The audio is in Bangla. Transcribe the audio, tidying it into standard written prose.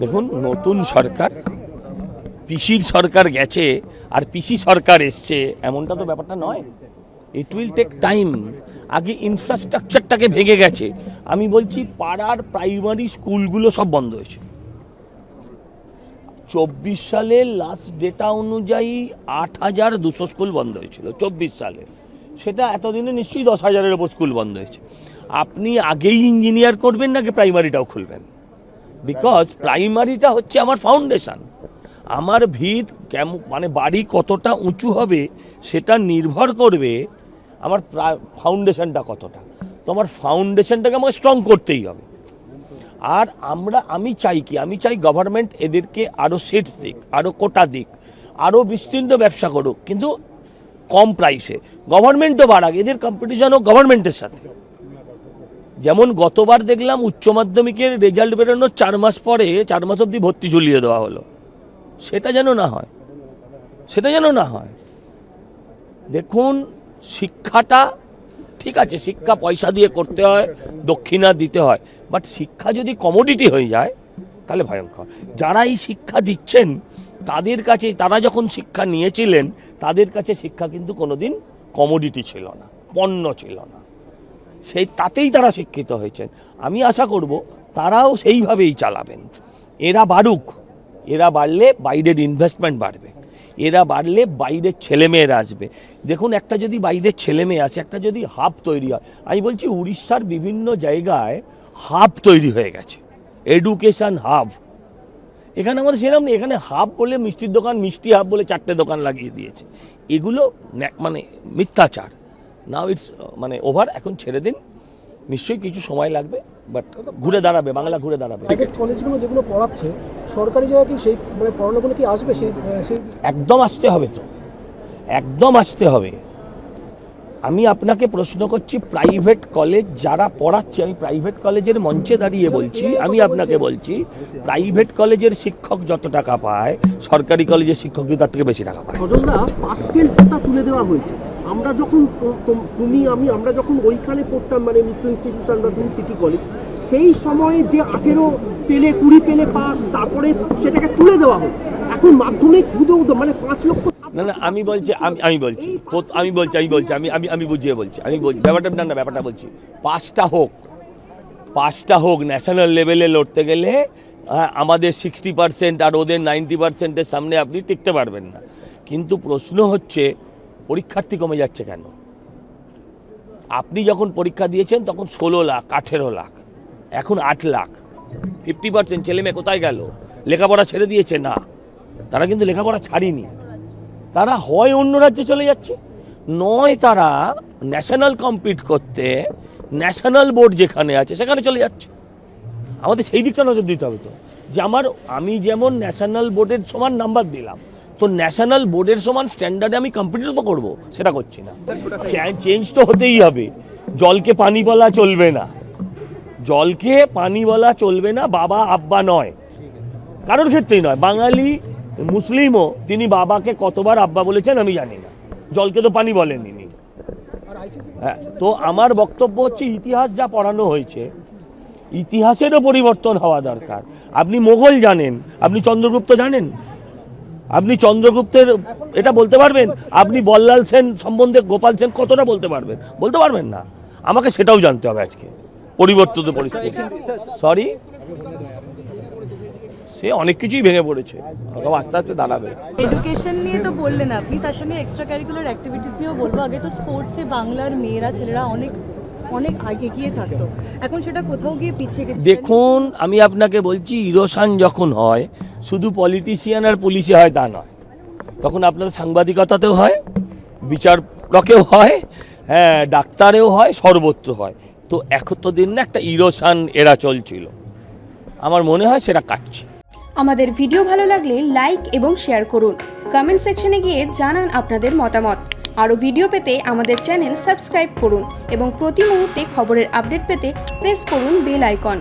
দেখুন, নতুন সরকার, পিসির সরকার গেছে আর পিসি সরকার এসছে, এমনটা তো ব্যাপারটা নয়। It will take time. আগে ইনফ্রাস্ট্রাকচারটাকে ভেঙে গেছে। আমি বলছি পাড়ার প্রাইমারি স্কুলগুলো সব বন্ধ হয়েছে। 24 সালের লাস্ট ডেটা অনুযায়ী 8,200 স্কুল বন্ধ হয়েছিল 24 সালে। সেটা এতদিনে নিশ্চয়ই 10,000-এর ওপর স্কুল বন্ধ হয়েছে। আপনি আগেই ইঞ্জিনিয়ার করবেন নাকি প্রাইমারিটাও খুলবেন? বিকজ প্রাইমারিটা হচ্ছে আমার ফাউন্ডেশন। আমার ভিত কেমন, মানে বাড়ি কতটা উঁচু হবে সেটা নির্ভর করবে আমার ফাউন্ডেশনটা কতটা। তো আমার ফাউন্ডেশনটাকে আমাকে স্ট্রং করতেই হবে। আর আমি চাই কি, আমি চাই গভর্নমেন্ট এদেরকে আরও সিটস দিক, আরও কোটা দিক, আরও বিস্তীর্ণ ব্যবসা করুক, কিন্তু কম প্রাইসে। গভর্নমেন্টও বাড়াক, এদের কম্পিটিশন হোক গভর্নমেন্টের সাথে। যেমন গতবার দেখলাম উচ্চ মাধ্যমিকের রেজাল্ট বেরোনোর 4 মাস পরে 4 মাস অবধি ভর্তি ঝুলিয়ে দেওয়া হলো। সেটা যেন না হয়, সেটা যেন না হয়। দেখুন, শিক্ষাটা ঠিক আছে, শিক্ষা পয়সা দিয়ে করতে হয়, দক্ষিণা দিতে হয়, বাট শিক্ষা যদি কমোডিটি হয়ে যায় তাহলে ভয়ঙ্কর। যারা এই শিক্ষা দিচ্ছেন তাদের কাছে, তারা যখন শিক্ষা নিয়েছিলেন তাদের কাছে শিক্ষা কিন্তু কোনোদিন কমোডিটি ছিল না, পণ্য ছিল না। তাতেই তারা শিক্ষিত হয়েছেন। আমি আশা করব তারাও সেইভাবেই চালাবেন। এরা বাড়ুক, এরা বাড়লে বাইরের ইনভেস্টমেন্ট বাড়বে, এরা বাড়লে বাইরের ছেলেমেয়েরা আসবে। দেখুন, একটা যদি বাইরের ছেলেমেয়ে আসে, একটা যদি হাব তৈরি হয়, আমি বলছি উড়িষ্যার বিভিন্ন জায়গায় হাব তৈরি হয়ে গেছে, এডুকেশন হাব। এখানে আমাদের সেরকম নেই। এখানে হাব বলে মিষ্টির দোকান, মিষ্টি হাব বলে 4টে দোকান লাগিয়ে দিয়েছে। এগুলো মানে মিথ্যাচার। নাও ইটস মানে ওভার। এখন ছেড়ে দিন, নিশ্চয়ই কিছু সময় লাগবে, বাট ঘুরে দাঁড়াবে, বাংলা ঘুরে দাঁড়াবে। কলেজগুলো যেগুলো পড়াচ্ছে সরকারি জায়গায় কি সেই মানে পড়ানোগুলো কি আসবে? সেই একদম আসতে হবে, তো একদম আসতে হবে। আমি আপনাকে প্রশ্ন করছি, প্রাইভেট কলেজ যারা পড়াচ্ছে, আমি প্রাইভেট কলেজের মঞ্চে দাঁড়িয়ে বলছি, আমি আপনাকে বলছি প্রাইভেট কলেজের শিক্ষক যত টাকা পায় সরকারি কলেজের শিক্ষক তার থেকে বেশি টাকা পায়। সজলদা, পাস ফেল কোটা তুলে দেওয়া হয়েছে। আমরা যখন আমরা যখন ওইখানে পড়তাম, মানে মিত্র ইনস্টিটিউশন বা সিটি কলেজ, সেই সময়ে যে 18 পেলে 20 পেলে পাস, তারপরে সেটাকে তুলে দেওয়া হয়। এখন মাধ্যমিক মানে 5 লক্ষ। না, আমি বুঝিয়ে বলছি, ব্যাপারটা বলছি। পাসটা হোক ন্যাশনাল লেভেলে লড়তে গেলে আমাদের 60% আর ওদের 90%-এর সামনে আপনি টিকতে পারবেন না। কিন্তু প্রশ্ন হচ্ছে পরীক্ষার্থী কমে যাচ্ছে কেন? আপনি যখন পরীক্ষা দিয়েছেন তখন 16 লাখ, 18 লাখ, এখন 8 লাখ। 50% ছেলেমেয়ে কোথায় গেল? লেখাপড়া ছেড়ে দিয়েছে? না, তারা কিন্তু লেখাপড়া ছাড়িনি। তারা হয় অন্য রাজ্যে চলে যাচ্ছে, নয় তারা ন্যাশনাল কম্পিট করতে ন্যাশনাল বোর্ড যেখানে আছে সেখানে চলে যাচ্ছে। আমাদের সেই দিকটা নজর দিতে হবে তো, যে আমি যেমন ন্যাশনাল বোর্ডের সমান নাম্বার দিলাম, তো ন্যাশনাল বোর্ডের সমান স্ট্যান্ডার্ডে আমি কম্পিটিট তো করবো, সেটা করছি না। চেঞ্জ তো হতেই হবে। জলকে পানি বলা চলবে না, জলকে পানি বলা চলবে না, বাবা আব্বা নয়, কারোর ক্ষেত্রেই নয়। বাঙালি মুসলিমও তিনি বাবাকে কতবার আব্বা বলেছেন আমি জানি না, জলকে তো পানি বলেননি। হ্যাঁ, তো আমার বক্তব্য হচ্ছে ইতিহাস যা পড়ানো হয়েছে, ইতিহাসেরও পরিবর্তন হওয়া দরকার। আপনি মোগল জানেন, আপনি চন্দ্রগুপ্ত জানেন, আপনি চন্দ্রগুপ্তের এটা বলতে পারবেন? আপনি বল্লাল সেন সম্বন্ধে গোপাল সেন কতটা বলতে পারবেন না। আমাকে সেটাও জানতে হবে আজকে পরিবর্তিত পরিস্থিতি। সরি, সে অনেক কিছুই ভেঙে পড়েছে, আস্তে আস্তে দাঁড়াবে। এডুকেশন নিয়ে তো বললেন আপনি, তার সঙ্গে এক্সট্রা ক্যারিকুলার অ্যাক্টিভিটিস নিয়েও বলবো। আগে তো স্পোর্টসে বাংলার মেয়েরা ছেলেরা অনেক আগে গিয়ে থাকতো, এখন সেটা কোথাও গিয়ে পিছিয়ে গেছে। দেখুন, আমি আপনাকে বলছি, ইরোশন যখন হয় শুধু পলিটিশিয়ান আর পুলিশে হয় তা নয়, তখন আপনার সাংবাদিকতাতেও হয়, বিচারকেও হয়, হ্যাঁ, ডাক্তারেও হয়, সর্বত্র হয়। তো এখন তো দিন না একটা ইরোশন এরা চলছিল, আমার মনে হয় সেটা কাটছে। আমাদের ভিডিও ভালো লাগলে লাইক এবং শেয়ার করুন। কমেন্ট সেকশনে গিয়ে জানান আপনাদের মতামত। আরও ভিডিও পেতে আমাদের চ্যানেল সাবস্ক্রাইব করুন এবং প্রতি মুহূর্তে খবরের আপডেট পেতে প্রেস করুন বেল আইকন।